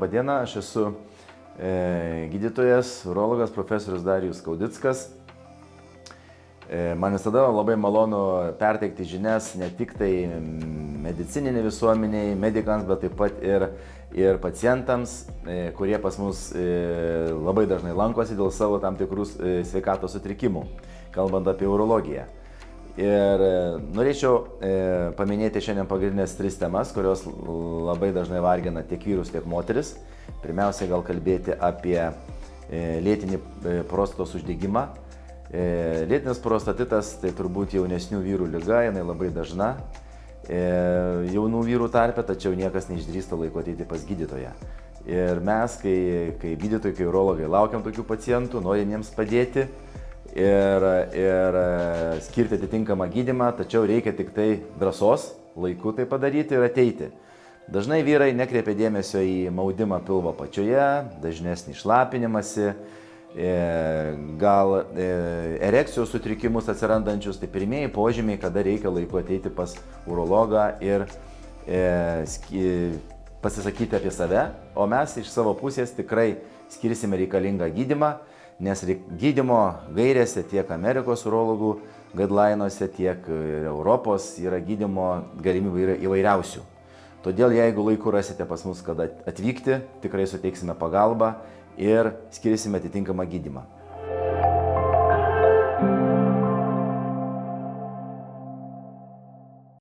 Labadiena, aš esu gydytojas, urologas profesorius Darijus Kaudickas. Man visada labai malonu perteikti žinias ne tik tai medicininė visuomeniai, medikams, bet taip pat ir pacientams, kurie pas mus labai dažnai lankosi dėl savo tam tikrų sveikatos sutrikimų, kalbant apie urologiją. Ir norėčiau paminėti šiandien pagrindinės 3 temas, kurios labai dažnai vargina tiek vyrus, tiek moteris. Pirmiausia, gal kalbėti apie lėtinį prostatos uždegimą. Lėtinis prostatitas tai turbūt jaunesnių vyrų liga, jinai labai dažna jaunų vyrų tarpe, tačiau niekas neišdrįsta laiko ateiti pas gydytoją. Ir mes, kai gydytojai, kai urologai, laukiam tokių pacientų, norim jiems padėti ir skirti atitinkamą gydymą, tačiau reikia tik tai drąsos laiku tai padaryti ir ateiti. Dažnai vyrai nekreipia dėmesio į maudimą pilvo apačioje, dažnesnį šlapinimąsi, gal erekcijos sutrikimus atsirandančius, tai pirmieji požymiai, kada reikia laiku ateiti pas urologą ir pasisakyti apie save, o mes iš savo pusės tikrai skirsime reikalingą gydymą, nes gydymo gairėse tiek Amerikos urologų guideline'uose, tiek Europos yra gydymo galimybių įvairiausių. Todėl jeigu laiku rasite pas mus, kada atvykti, tikrai suteiksime pagalbą ir skirsime atitinkamą gydymą.